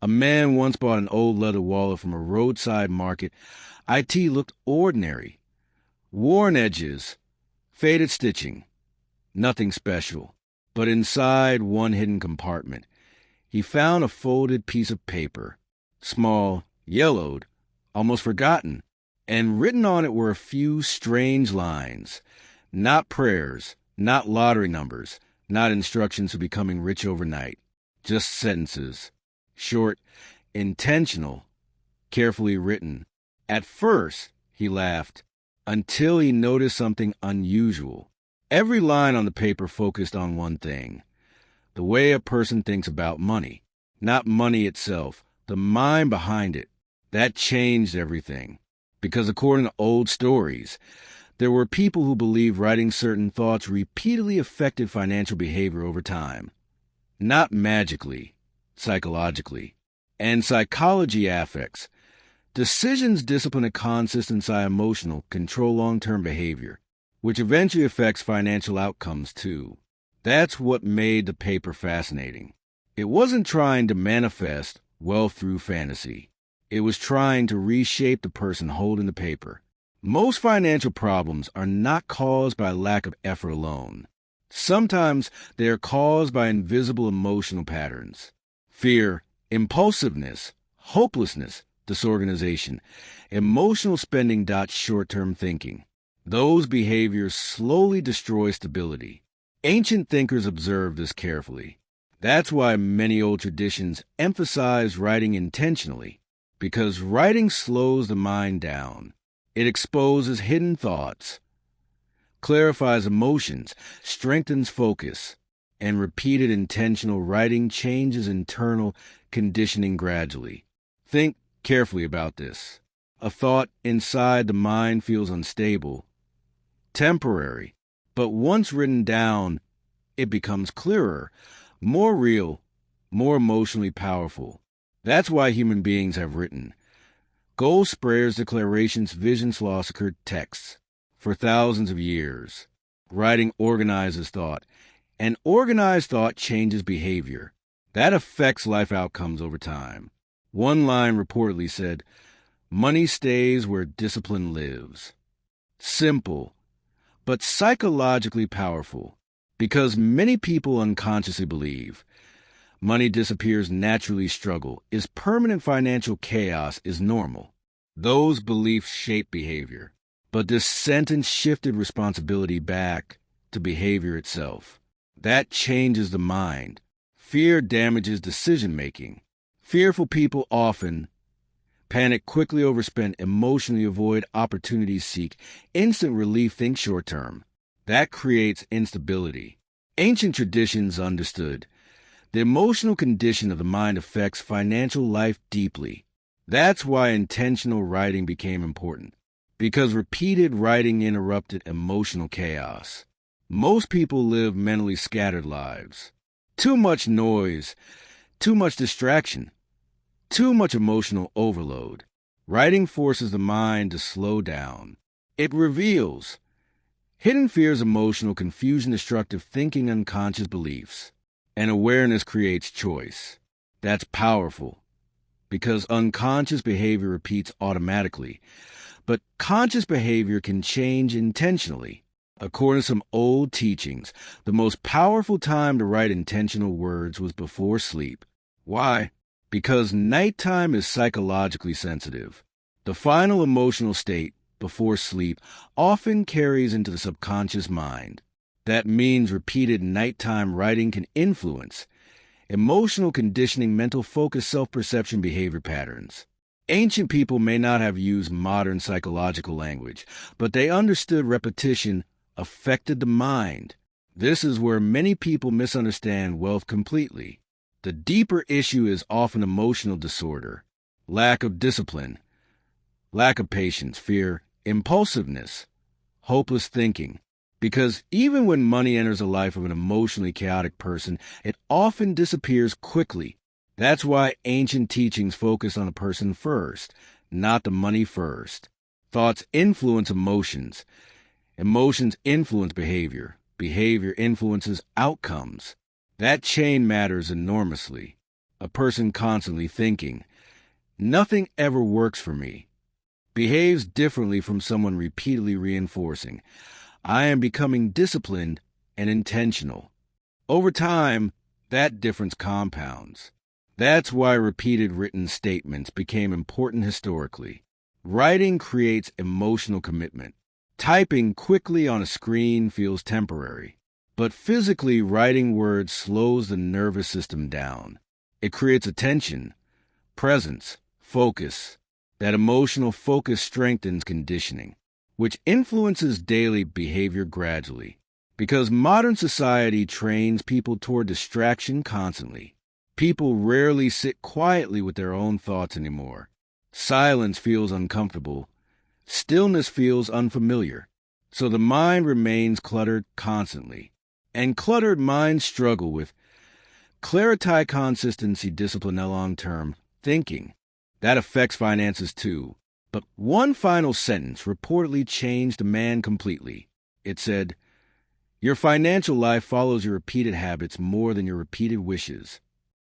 A man once bought an old leather wallet from a roadside market. IT looked ordinary. Worn edges, faded stitching, nothing special. But inside one hidden compartment, he found a folded piece of paper, small, yellowed, almost forgotten, and written on it were a few strange lines. Not prayers, not lottery numbers, not instructions for becoming rich overnight. Just sentences. Short, intentional, carefully written. At first, he laughed, until he noticed something unusual. Every line on the paper focused on one thing: the way a person thinks about money. Not money itself, the mind behind it. That changed everything. Because according to old stories, there were people who believed writing certain thoughts repeatedly affected financial behavior over time. Not magically, psychologically. And psychology affects. Decisions, discipline, and consistency emotional control long-term behavior, which eventually affects financial outcomes too. That's what made the paper fascinating. It wasn't trying to manifest wealth through fantasy. It was trying to reshape the person holding the paper. Most financial problems are not caused by lack of effort alone. Sometimes they are caused by invisible emotional patterns. Fear, impulsiveness, hopelessness, disorganization, emotional spending. Short-term thinking. Those behaviors slowly destroy stability. Ancient thinkers observed this carefully. That's why many old traditions emphasize writing intentionally, because writing slows the mind down. It exposes hidden thoughts, clarifies emotions, strengthens focus, and repeated intentional writing changes internal conditioning gradually. Think carefully about this. A thought inside the mind feels unstable, temporary, but once written down, it becomes clearer, more real, more emotionally powerful. That's why human beings have written goals, prayers, declarations, visions, philosophical texts for thousands of years. Writing organizes thought, and organized thought changes behavior. That affects life outcomes over time. One line reportedly said, "Money stays where discipline lives." Simple, but psychologically powerful, because many people unconsciously believe money disappears naturally, struggle is permanent, financial chaos is normal. Those beliefs shape behavior. But this sentence shifted responsibility back to behavior itself. That changes the mind. Fear damages decision-making. Fearful people often panic, quickly overspend, emotionally avoid opportunities, seek instant relief, think short-term. That creates instability. Ancient traditions understood the emotional condition of the mind affects financial life deeply. That's why intentional writing became important, because repeated writing interrupted emotional chaos. Most people live mentally scattered lives. Too much noise, too much distraction, too much emotional overload. Writing forces the mind to slow down. It reveals hidden fears, emotional confusion, destructive thinking, unconscious beliefs. And awareness creates choice. That's powerful, because unconscious behavior repeats automatically, but conscious behavior can change intentionally. According to some old teachings, the most powerful time to write intentional words was before sleep. Why? Because nighttime is psychologically sensitive. The final emotional state, before sleep, often carries into the subconscious mind. That means repeated nighttime writing can influence emotional conditioning, mental focus, self-perception, behavior patterns. Ancient people may not have used modern psychological language, but they understood repetition affected the mind. This is where many people misunderstand wealth completely. The deeper issue is often emotional disorder, lack of discipline, lack of patience, fear, impulsiveness, hopeless thinking. Because even when money enters the life of an emotionally chaotic person, it often disappears quickly. That's why ancient teachings focus on the person first, not the money first. Thoughts influence emotions. Emotions influence behavior. Behavior influences outcomes. That chain matters enormously. a person constantly thinking, "Nothing ever works for me," behaves differently from someone repeatedly reinforcing, "I am becoming disciplined and intentional." Over time, that difference compounds. That's why repeated written statements became important historically. Writing creates emotional commitment. Typing quickly on a screen feels temporary. But physically, writing words slows the nervous system down. It creates attention, presence, focus. That emotional focus strengthens conditioning, which influences daily behavior gradually. Because modern society trains people toward distraction constantly. People rarely sit quietly with their own thoughts anymore. Silence feels uncomfortable. Stillness feels unfamiliar. So the mind remains cluttered constantly. And cluttered minds struggle with clarity, consistency, discipline, and long-term thinking. That affects finances too. But one final sentence reportedly changed a man completely. It said, "Your financial life follows your repeated habits more than your repeated wishes."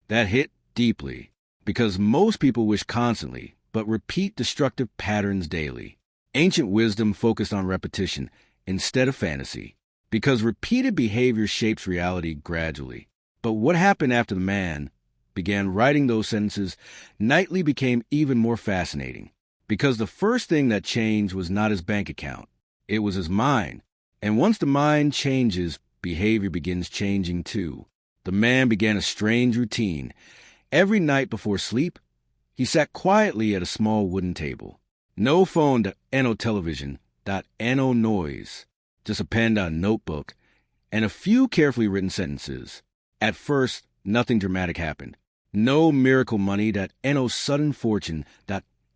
That hit deeply, because most people wish constantly, but repeat destructive patterns daily. Ancient wisdom focused on repetition instead of fantasy, because repeated behavior shapes reality gradually. But what happened after the man began writing those sentences nightly became even more fascinating, because the first thing that changed was not his bank account, it was his mind. And once the mind changes, behavior begins changing too. The man began a strange routine. Every night before sleep, he sat quietly at a small wooden table. No phone, no television, no noise. Just a pen, notebook, and a few carefully written sentences. At first, nothing dramatic happened. No miracle money, no sudden fortune,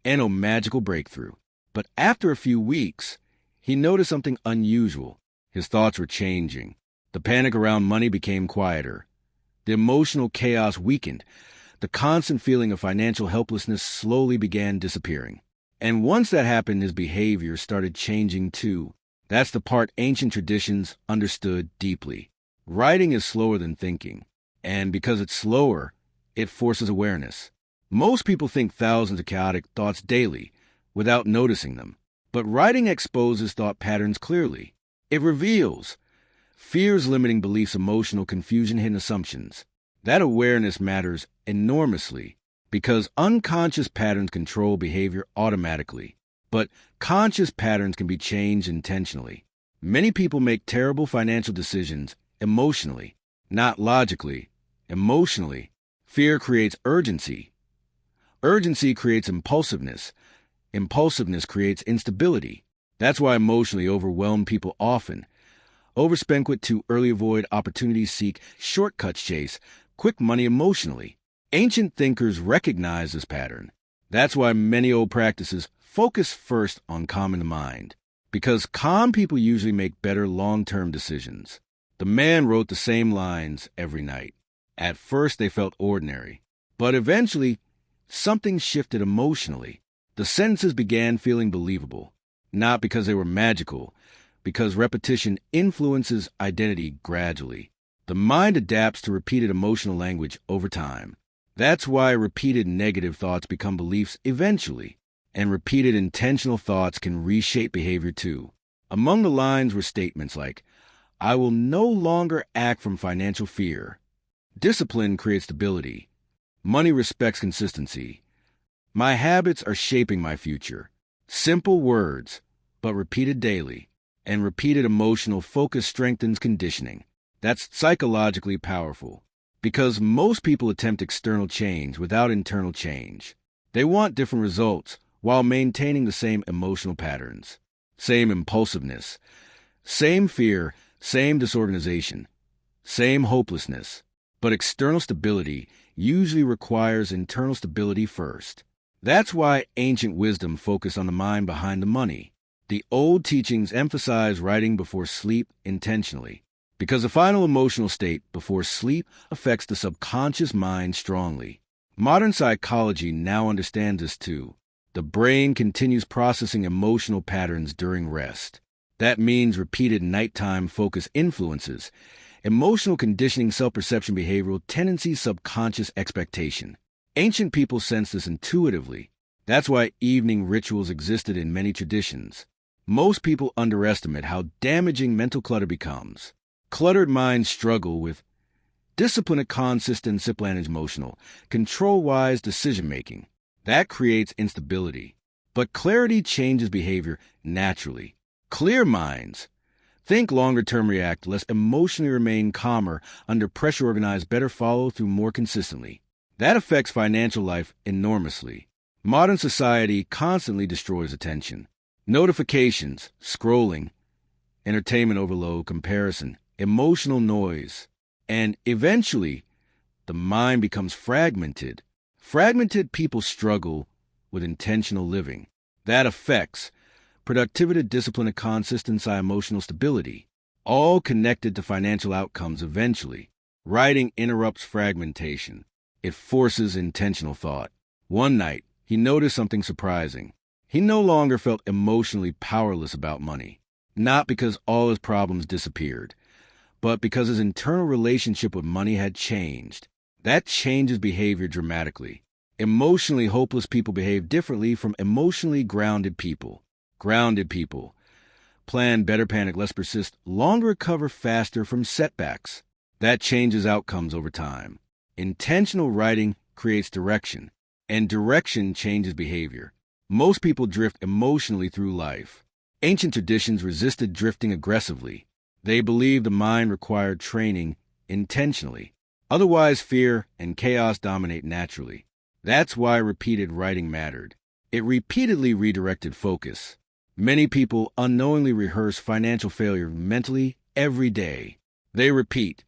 no magical breakthrough. But after a few weeks, he noticed something unusual. His thoughts were changing. The panic around money became quieter. The emotional chaos weakened. The constant feeling of financial helplessness slowly began disappearing. And once that happened, his behavior started changing too. That's the part ancient traditions understood deeply. Writing is slower than thinking. And because it's slower, it forces awareness. Most people think thousands of chaotic thoughts daily without noticing them. But writing exposes thought patterns clearly. It reveals fears, limiting beliefs, emotional confusion, hidden assumptions. That awareness matters enormously because unconscious patterns control behavior automatically. But conscious patterns can be changed intentionally. Many people make terrible financial decisions emotionally, not logically, emotionally. Fear creates urgency. Urgency creates impulsiveness. Impulsiveness creates instability. That's why emotionally overwhelmed people often overspend, quit too early, avoid opportunities, seek shortcuts, chase quick money emotionally. Ancient thinkers recognize this pattern. That's why many old practices focus first on calming the mind, because calm people usually make better long-term decisions. The man wrote the same lines every night. At first they felt ordinary, but eventually something shifted emotionally. The sentences began feeling believable, not because they were magical, because repetition influences identity gradually. The mind adapts to repeated emotional language over time. That's why repeated negative thoughts become beliefs eventually, and repeated intentional thoughts can reshape behavior too. Among the lines were statements like, "I will no longer act from financial fear." "Discipline creates stability." "Money respects consistency." "My habits are shaping my future." Simple words, but repeated daily. And repeated emotional focus strengthens conditioning. That's psychologically powerful, because most people attempt external change without internal change. They want different results while maintaining the same emotional patterns, same impulsiveness, same fear, same disorganization, same hopelessness. But external stability usually requires internal stability first. That's why ancient wisdom focused on the mind behind the money. The old teachings emphasize writing before sleep intentionally, because the final emotional state before sleep affects the subconscious mind strongly. Modern psychology now understands this too. The brain continues processing emotional patterns during rest. That means repeated nighttime focus influences Emotional conditioning, self-perception, behavioral tendencies, subconscious expectation. Ancient people sensed this intuitively. That's why evening rituals existed in many traditions. Most people underestimate how damaging mental clutter becomes. Cluttered minds struggle with discipline, consistent, discipline, emotional, control-wise decision-making. That creates instability. But clarity changes behavior naturally. Clear minds think longer-term, react less emotionally, remain calmer under pressure, organize better, follow through more consistently. That affects financial life enormously. Modern society constantly destroys attention. Notifications, scrolling, entertainment overload, comparison, emotional noise, and eventually, the mind becomes fragmented. Fragmented people struggle with intentional living. That affects productivity, discipline, consistency, emotional stability, all connected to financial outcomes eventually. Writing interrupts fragmentation. It forces intentional thought. One night, he noticed something surprising. He no longer felt emotionally powerless about money, not because all his problems disappeared, but because his internal relationship with money had changed. That changes behavior dramatically. Emotionally hopeless people behave differently from emotionally grounded people. Grounded people plan better, panic less, persist longer, recover faster from setbacks. That changes outcomes over time. Intentional writing creates direction, and direction changes behavior. Most people drift emotionally through life. Ancient traditions resisted drifting aggressively. They believed the mind required training intentionally. Otherwise, fear and chaos dominate naturally. That's why repeated writing mattered. It repeatedly redirected focus. Many people unknowingly rehearse financial failure mentally every day. They repeat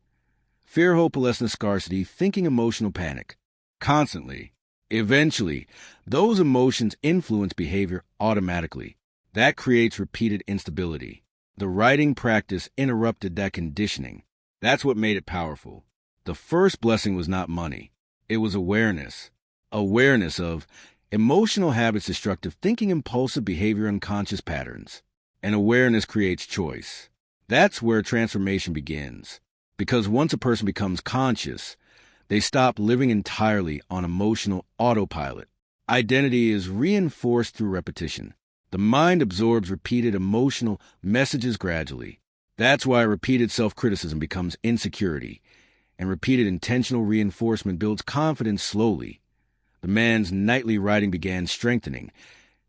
fear, hopelessness, scarcity, thinking, emotional panic constantly. Eventually, those emotions influence behavior automatically. That creates repeated instability. The writing practice interrupted that conditioning. That's what made it powerful. The first blessing was not money. It was awareness. Awareness of emotional habits, destructive thinking, impulsive behavior, unconscious patterns. And awareness creates choice. That's where transformation begins. Because once a person becomes conscious, they stop living entirely on emotional autopilot. Identity is reinforced through repetition. The mind absorbs repeated emotional messages gradually. That's why repeated self-criticism becomes insecurity, and repeated intentional reinforcement builds confidence slowly. The man's nightly writing began strengthening.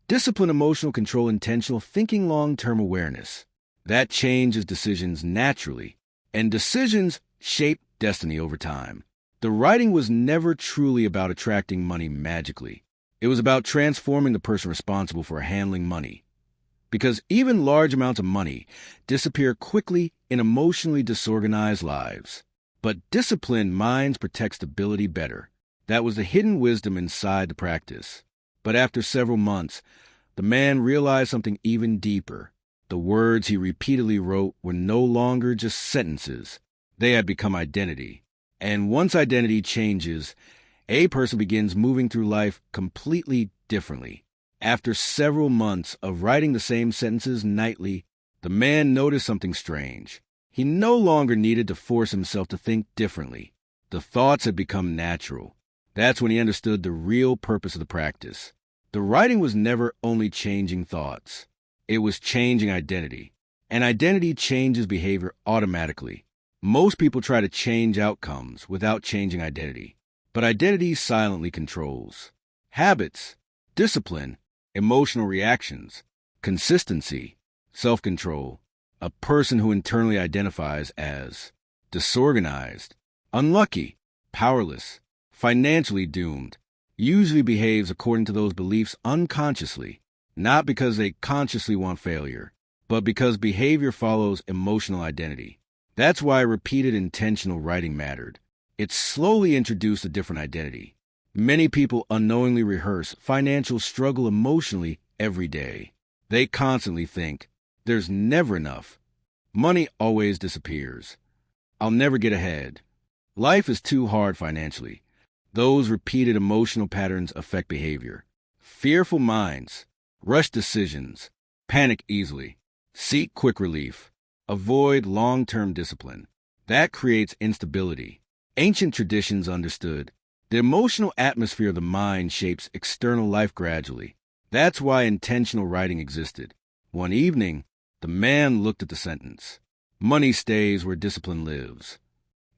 Discipline, emotional control, intentional thinking, long-term awareness. That changes decisions naturally, and decisions shape destiny over time. The writing was never truly about attracting money magically. It was about transforming the person responsible for handling money. Because even large amounts of money disappear quickly in emotionally disorganized lives. But disciplined minds protect stability better. That was the hidden wisdom inside the practice. But after several months, the man realized something even deeper. The words he repeatedly wrote were no longer just sentences. They had become identity. And once identity changes, a person begins moving through life completely differently. After several months of writing the same sentences nightly, the man noticed something strange. He no longer needed to force himself to think differently. The thoughts had become natural. That's when he understood the real purpose of the practice. The writing was never only changing thoughts. It was changing identity. And identity changes behavior automatically. Most people try to change outcomes without changing identity. But identity silently controls habits, discipline, emotional reactions, consistency, self-control. A person who internally identifies as disorganized, unlucky, powerless, financially doomed, usually behaves according to those beliefs unconsciously, not because they consciously want failure, but because behavior follows emotional identity. That's why repeated intentional writing mattered. It slowly introduced a different identity. Many people unknowingly rehearse financial struggle emotionally every day. They constantly think, there's never enough. Money always disappears. I'll never get ahead. Life is too hard financially. Those repeated emotional patterns affect behavior. Fearful minds rush decisions, panic easily, seek quick relief, avoid long-term discipline. That creates instability. Ancient traditions understood the emotional atmosphere of the mind shapes external life gradually. That's why intentional writing existed. One evening, the man looked at the sentence, "Money stays where discipline lives."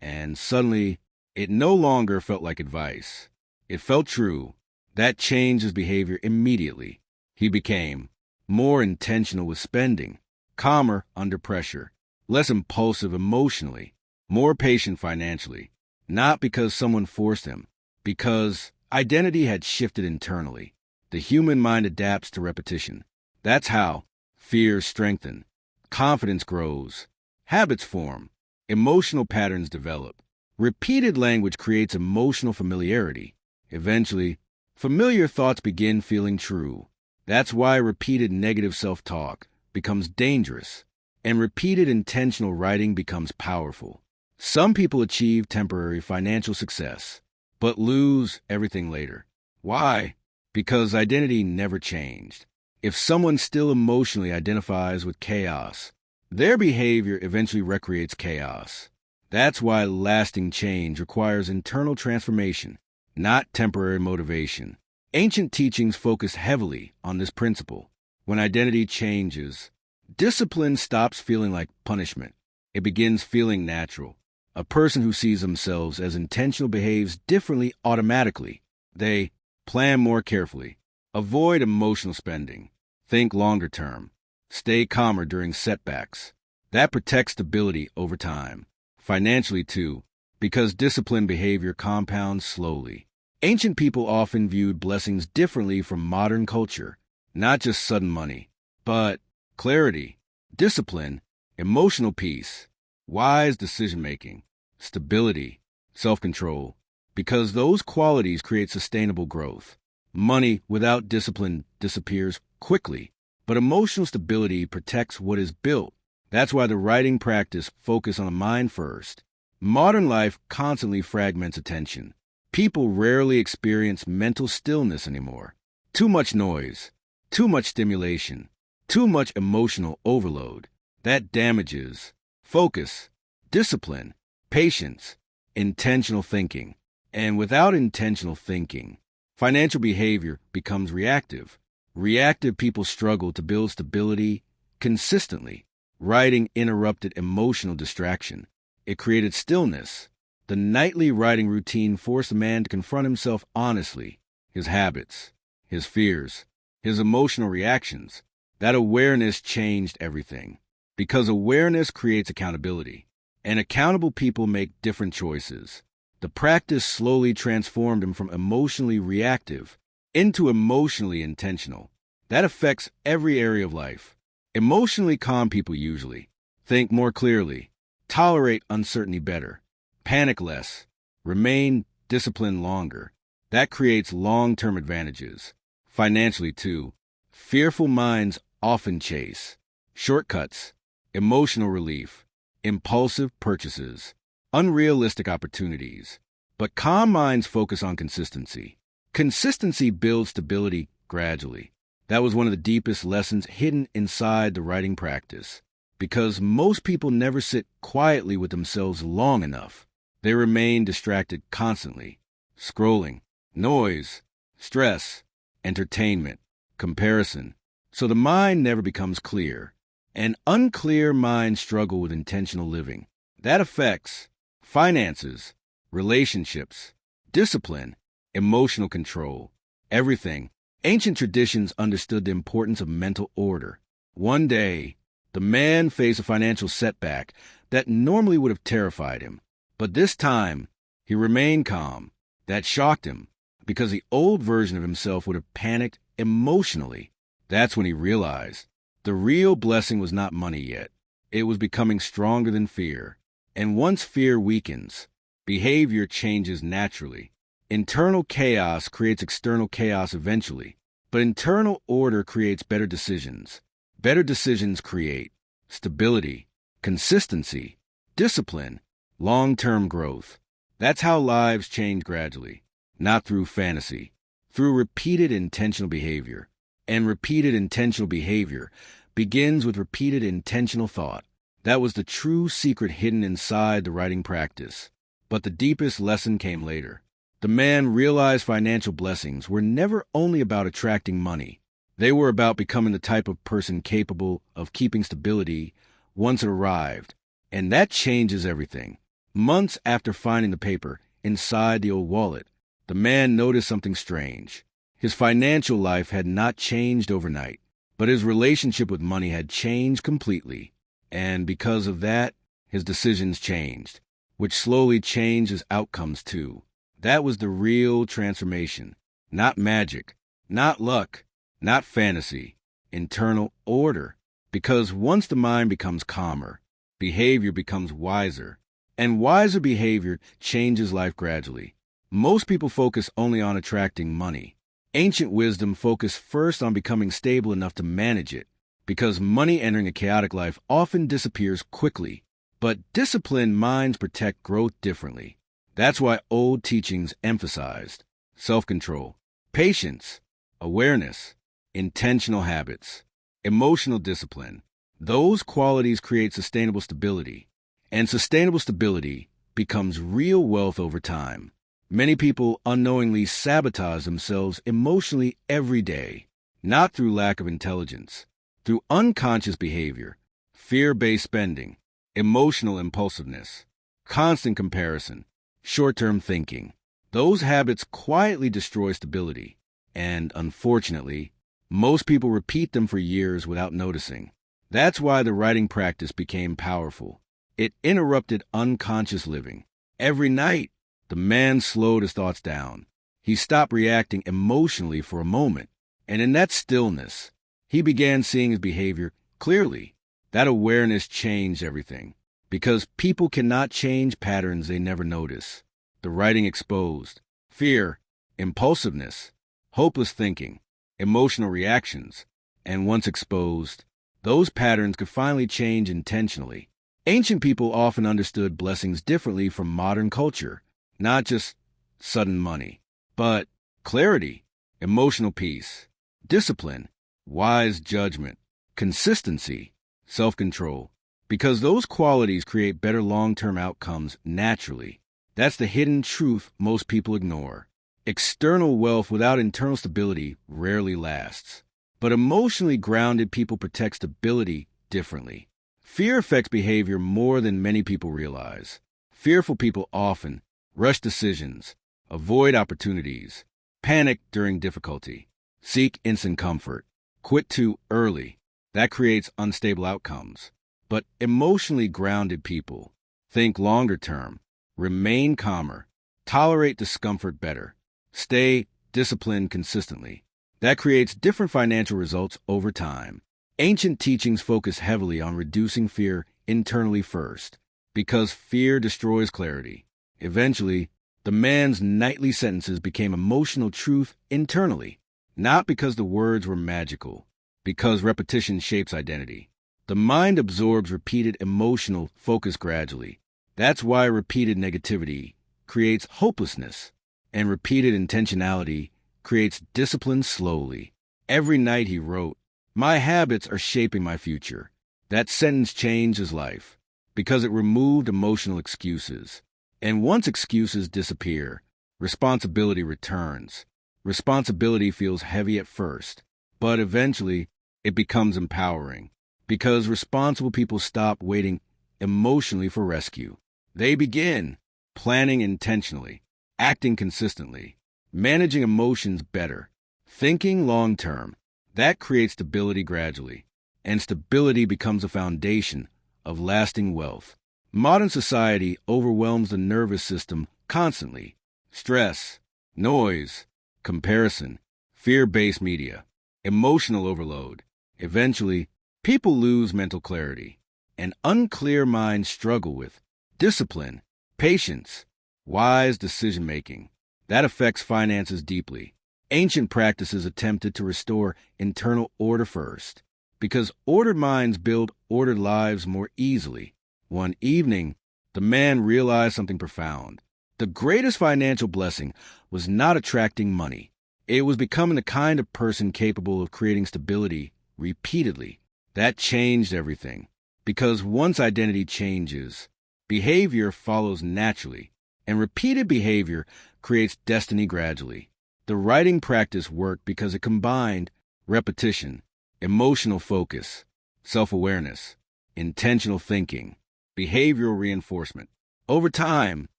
And suddenly, it no longer felt like advice. It felt true. That changed his behavior immediately. He became more intentional with spending, calmer under pressure, less impulsive emotionally, more patient financially, not because someone forced him, because identity had shifted internally. The human mind adapts to repetition. That's how fears strengthen, confidence grows, habits form, emotional patterns develop. Repeated language creates emotional familiarity. Eventually, familiar thoughts begin feeling true. That's why repeated negative self-talk becomes dangerous, and repeated intentional writing becomes powerful. Some people achieve temporary financial success, but lose everything later. Why? Because identity never changed. If someone still emotionally identifies with chaos, their behavior eventually recreates chaos. That's why lasting change requires internal transformation, not temporary motivation. Ancient teachings focus heavily on this principle. When identity changes, discipline stops feeling like punishment. It begins feeling natural. A person who sees themselves as intentional behaves differently automatically. They plan more carefully, avoid emotional spending, think longer term, stay calmer during setbacks. That protects stability over time. Financially, too, because disciplined behavior compounds slowly. Ancient people often viewed blessings differently from modern culture, not just sudden money, but clarity, discipline, emotional peace, wise decision-making, stability, self-control, because those qualities create sustainable growth. Money without discipline disappears quickly, but emotional stability protects what is built. That's why the writing practice focuses on the mind first. Modern life constantly fragments attention. People rarely experience mental stillness anymore. Too much noise, too much stimulation, too much emotional overload. That damages focus, discipline, patience, intentional thinking. And without intentional thinking, financial behavior becomes reactive. Reactive people struggle to build stability consistently. Writing interrupted emotional distraction. It created stillness. The nightly writing routine forced a man to confront himself honestly, his habits, his fears, his emotional reactions. That awareness changed everything. Because awareness creates accountability, and accountable people make different choices. The practice slowly transformed him from emotionally reactive into emotionally intentional. That affects every area of life. Emotionally calm people usually think more clearly, tolerate uncertainty better, panic less, remain disciplined longer. That creates long-term advantages. Financially, too, fearful minds often chase shortcuts, emotional relief, impulsive purchases, unrealistic opportunities. But calm minds focus on consistency. Consistency builds stability gradually. That was one of the deepest lessons hidden inside the writing practice. Because most people never sit quietly with themselves long enough. They remain distracted constantly. Scrolling, noise, stress, entertainment, comparison. So the mind never becomes clear. An unclear mind struggles with intentional living. That affects finances, relationships, discipline, emotional control, everything. Ancient traditions understood the importance of mental order. One day, the man faced a financial setback that normally would have terrified him. But this time, he remained calm. That shocked him, because the old version of himself would have panicked emotionally. That's when he realized the real blessing was not money yet. It was becoming stronger than fear. And once fear weakens, behavior changes naturally. Internal chaos creates external chaos eventually, but internal order creates better decisions. Better decisions create stability, consistency, discipline, long-term growth. That's how lives change gradually, not through fantasy, through repeated intentional behavior. And repeated intentional behavior begins with repeated intentional thought. That was the true secret hidden inside the writing practice. But the deepest lesson came later. The man realized financial blessings were never only about attracting money. They were about becoming the type of person capable of keeping stability once it arrived. And that changes everything. Months after finding the paper inside the old wallet, the man noticed something strange. His financial life had not changed overnight, but his relationship with money had changed completely. And because of that, his decisions changed, which slowly changed his outcomes too. That was the real transformation. Not magic, not luck, not fantasy. Internal order. Because once the mind becomes calmer, behavior becomes wiser. And wiser behavior changes life gradually. Most people focus only on attracting money. Ancient wisdom focused first on becoming stable enough to manage it, because money entering a chaotic life often disappears quickly. But disciplined minds protect growth differently. That's why old teachings emphasized self-control, patience, awareness, intentional habits, emotional discipline. Those qualities create sustainable stability, and sustainable stability becomes real wealth over time. Many people unknowingly sabotage themselves emotionally every day, not through lack of intelligence, through unconscious behavior, fear-based spending, emotional impulsiveness, constant comparison, short-term thinking. Those habits quietly destroy stability, and unfortunately, most people repeat them for years without noticing. That's why the writing practice became powerful. It interrupted unconscious living. Every night, the man slowed his thoughts down. He stopped reacting emotionally for a moment, and in that stillness, he began seeing his behavior clearly. That awareness changed everything, because people cannot change patterns they never notice. The writing exposed fear, impulsiveness, hopeless thinking, emotional reactions, and once exposed, those patterns could finally change intentionally. Ancient people often understood blessings differently from modern culture. Not just sudden money, but clarity, emotional peace, discipline, wise judgment, consistency, self-control. Because those qualities create better long-term outcomes naturally. That's the hidden truth most people ignore. External wealth without internal stability rarely lasts. But emotionally grounded people protect stability differently. Fear affects behavior more than many people realize. Fearful people often rush decisions, avoid opportunities, panic during difficulty, seek instant comfort, quit too early. That creates unstable outcomes. But emotionally grounded people think longer term, remain calmer, tolerate discomfort better, stay disciplined consistently. That creates different financial results over time. Ancient teachings focus heavily on reducing fear internally first, because fear destroys clarity. Eventually, the man's nightly sentences became emotional truth internally, not because the words were magical, because repetition shapes identity. The mind absorbs repeated emotional focus gradually. That's why repeated negativity creates hopelessness, and repeated intentionality creates discipline slowly. Every night he wrote, "My habits are shaping my future." That sentence changed his life, because it removed emotional excuses. And once excuses disappear, responsibility returns. Responsibility feels heavy at first, but eventually it becomes empowering, because responsible people stop waiting emotionally for rescue. They begin planning intentionally, acting consistently, managing emotions better, thinking long-term. That creates stability gradually, and stability becomes a foundation of lasting wealth. Modern society overwhelms the nervous system constantly. Stress, noise, comparison, fear-based media, emotional overload. Eventually, people lose mental clarity, and unclear minds struggle with discipline, patience, wise decision-making. That affects finances deeply. Ancient practices attempted to restore internal order first, because ordered minds build ordered lives more easily. One evening, the man realized something profound. The greatest financial blessing was not attracting money. It was becoming the kind of person capable of creating stability repeatedly. That changed everything. Because once identity changes, behavior follows naturally, and repeated behavior creates destiny gradually. The writing practice worked because it combined repetition, emotional focus, self-awareness, intentional thinking, behavioral reinforcement. Over time,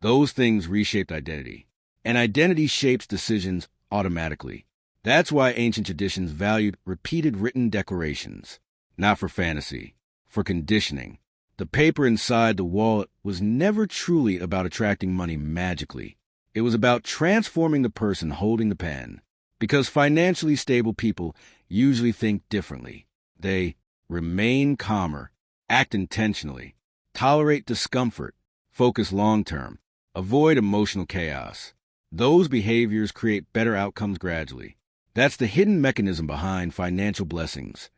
those things reshaped identity, and identity shapes decisions automatically. That's why ancient traditions valued repeated written declarations, not for fantasy, for conditioning. The paper inside the wallet was never truly about attracting money magically. It was about transforming the person holding the pen, because financially stable people usually think differently. They remain calmer, act intentionally, tolerate discomfort, focus long-term, avoid emotional chaos. Those behaviors create better outcomes gradually. That's the hidden mechanism behind financial blessings.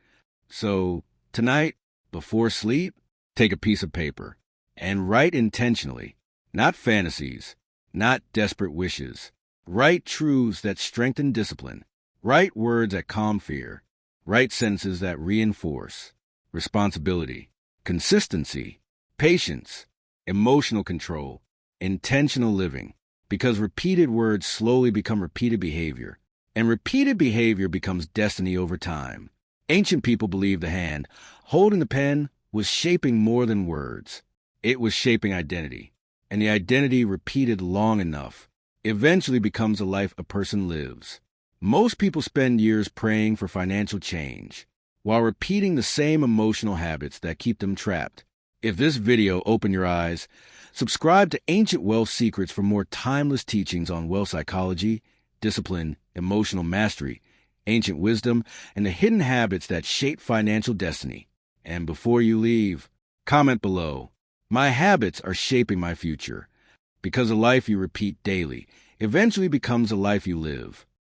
So, tonight, before sleep, take a piece of paper and write intentionally, not fantasies, not desperate wishes. Write truths that strengthen discipline. Write words that calm fear. Write sentences that reinforce responsibility, consistency, patience, emotional control, intentional living. Because repeated words slowly become repeated behavior, and repeated behavior becomes destiny over time. Ancient people believed the hand holding the pen was shaping more than words. It was shaping identity, and the identity repeated long enough eventually becomes a life a person lives. Most people spend years praying for financial change, while repeating the same emotional habits that keep them trapped. If this video opened your eyes, subscribe to Ancient Wealth Secrets for more timeless teachings on wealth psychology, discipline, emotional mastery, ancient wisdom, and the hidden habits that shape financial destiny. And before you leave, comment below. My habits are shaping my future, because a life you repeat daily eventually becomes a life you live.